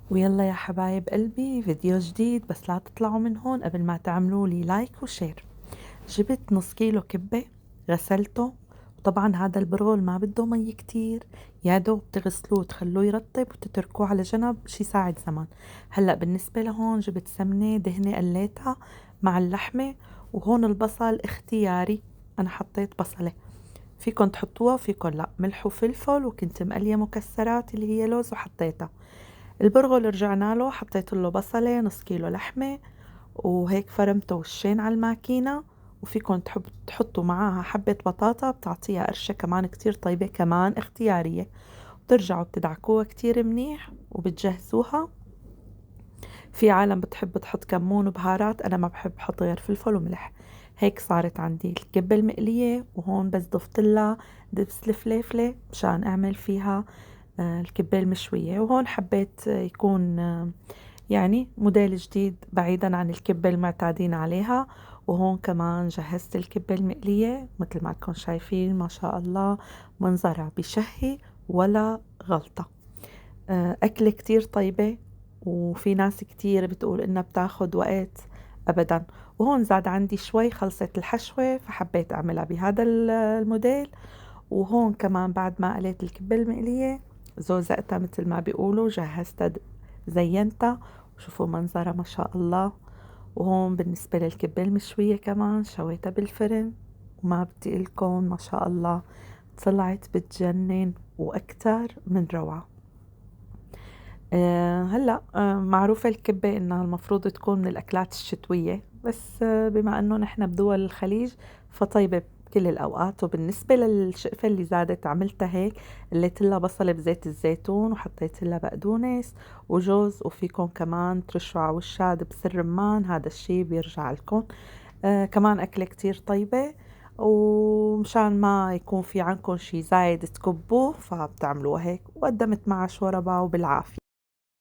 ويلا يا حبايب قلبي، فيديو جديد. بس لا تطلعوا من هون قبل ما تعملوا لي لايك وشير. جبت نص كيلو كبة، غسلته. وطبعا هذا البرغل ما بده مي كتير، يا دوب تغسلوه تخلوه يرطب وتتركوه على جنب شي ساعة زمان. هلأ بالنسبة لهون جبت سمنة دهنة قليتها مع اللحمة. وهون البصل اختياري، أنا حطيت بصلة، فيكن تحطوها فيكن لا. ملح وفلفل، وكنت مقلية مكسرات اللي هي لوز وحطيتها. البرغل رجعنا له، حطيت له بصلة، نص كيلو لحمة، وهيك فرمته وشين على الماكينة. وفيكن تحطوا معاها حبة بطاطا بتعطيها قرشة كمان كتير طيبة، كمان اختيارية. بترجعوا بتدعكوها كتير منيح وبتجهزوها. في عالم بتحب تحط كمون وبهارات، أنا ما بحب حط غير فلفل وملح. هيك صارت عندي الكبة المقلية، وهون بس ضفت لها دبس الفليفلة مشان أعمل فيها الكبة المشوية. وهون حبيت يكون يعني موديل جديد بعيدا عن الكبة المعتادين عليها. وهون كمان جهزت الكبة المقلية مثل ما تكون شايفين، ما شاء الله منظرها بشهي ولا غلطة. أكلة كتير طيبة، وفي ناس كتير بتقول إنها بتاخد وقت. أبدا. وهون زاد عندي شوي خلصت الحشوة، فحبيت أعملها بهذا الموديل. وهون كمان بعد ما قليت الكبة المقلية زوزقتها مثل ما بيقولوا، جهزتها زينتها. وشوفوا منظرها ما شاء الله. وهون بالنسبة للكبة المشوية كمان شويتها بالفرن، وما بدي لكم ما شاء الله طلعت بتجنن وأكتر من روعة. هلأ معروفة الكبة إنها المفروض تكون من الأكلات الشتوية، بس بما إنه نحن بدول الخليج فطيبة بكل الأوقات. وبالنسبة للشقفة اللي زادت عملتها هيك، قليت لها بصلة بزيت الزيتون، وحطيت لها بقدونس وجوز، وفيكم كمان ترشوا على وشها دبس الرمان، هذا الشي بيرجع لكم. كمان أكلة كتير طيبة، ومشان ما يكون في عندكم شي زايد تكبوه فبتعملوها هيك، وقدمت معها شوربة وبالعافية.